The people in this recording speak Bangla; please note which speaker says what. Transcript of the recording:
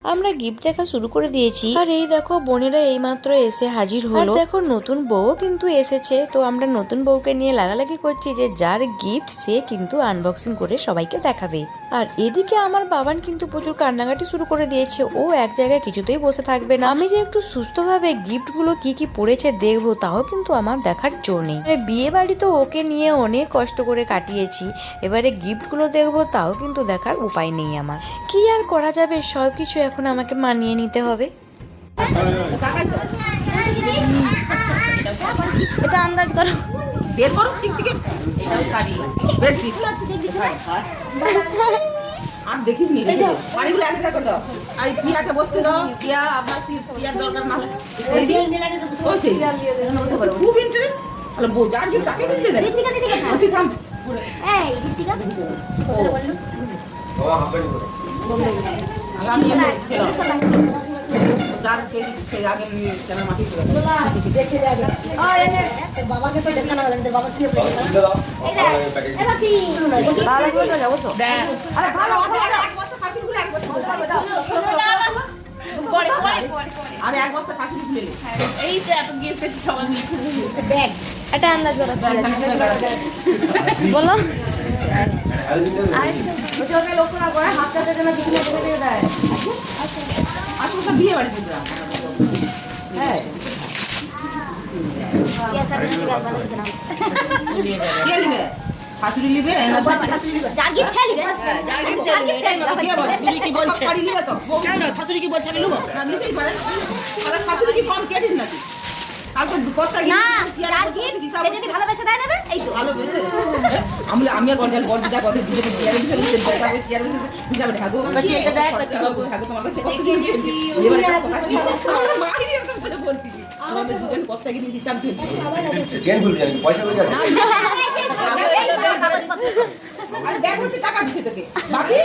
Speaker 1: আমরা গিফট দেখা শুরু করে দিয়েছি। আর এই দেখো বোনেরা এইমাত্র এসে হাজির হলো। দেখো নতুন বউ কিন্তু এসেছে, তো আমরা নতুন বউকে নিয়ে লাগালাগি করছি যে যার গিফট সে কিন্তু আনবক্সিং করে সবাইকে দেখাবে। আর এদিকে আমার বাবান কিন্তু প্রচুর কান্নাকাটি শুরু করে দিয়েছে, ও এক জায়গায় কিছুতেই বসে থাকবে না। আমি যে একটু সুস্থভাবে গিফট গুলো কি কি পড়েছে দেখবো, তাও কিন্তু আমার দেখার জো নেই। বিয়ে বাড়ি তো ওকে নিয়ে অনেক কষ্ট করে কাটিয়েছি, এবারে গিফট গুলো দেখবো তাও কিন্তু দেখার উপায় নেই আমার। কি আর করা যাবে, সবকিছু এখন আমাকে মানিয়ে নিতে হবে।
Speaker 2: এটা আন্দাজ করো,
Speaker 3: বের করো ঠিক থেকে। এটাও শাড়ি, বেডশিট আর দেখিস নি রেখে দে। শাড়িগুলো একটা করে দাও। আর পিয়াকে বসতে দাও। পিয়া আপনার সিয়ার দরকার না হলে ও সেই খুব ইন্টারেস্ট। তাহলে বউ যার জন্য তাকে কিনতে দেয়।
Speaker 2: ঋতিকা দিদি কোথায়?
Speaker 3: তুই থাম।
Speaker 2: এই ঋতিকা
Speaker 3: আগামী ছিল যার কে সে আগে কেন মাটি করে দেখে যাবে।
Speaker 2: বাবাকে তো দেখানো হলো, বাবা শুয়ে পড়ে গেল। এই দেখ এ বাকি
Speaker 3: তাহলে কই যাবো তো দেখ। আরে ভালো আমাদের এক বস্তা শাশুড়িগুলো এক বস্তা পরে আরে এক বস্তা শাশুড়ি খুলে নে।
Speaker 4: এই তো এত গিফট আছে সবাই মিলে
Speaker 2: দেখ এটা আন্দাজ করো
Speaker 1: বলো
Speaker 2: ওকে লোক না করে হাতটাতে যেন কিছু না করে দেয়।
Speaker 3: আসলে তো বিয়ে বাড়িতে যা হ্যাঁ
Speaker 2: কি আশা করি গান বানাইছ না
Speaker 3: কে নিবে শাশুড়ি নিবে না
Speaker 2: জাগিব ছেলিবে জাগিব ছেলিবে
Speaker 3: কে বলে শাশুড়ি কি বলছে শাড়ি নিবে তো কেন শাশুড়ি কি বলছে আমি নেব না নিতেই পারে তাহলে শাশুড়ি কি কম কেটে নাকি কালকে কথা
Speaker 2: না জাগিব সে যদি ভালোবেসে দেয় নেবে এই তো
Speaker 3: ভালোবেসে আমি আর গর্জাল গর্জিটা কথা দিতে চেয়ারে বসে চেয়ারে বসে হিসাবে ঢাকো বাচ্চা এটা দেখ ঢাকো তোমার কাছে কত দিন এবারে মারি এরকম করে বলতিছি আমাদের দুজন কথা কি হিসাব দিই
Speaker 5: চেন ভুল জানি পয়সা কই যাচ্ছে
Speaker 3: আরে ব্যাগ হতে টাকা দিচ্ছে তোকে বাকি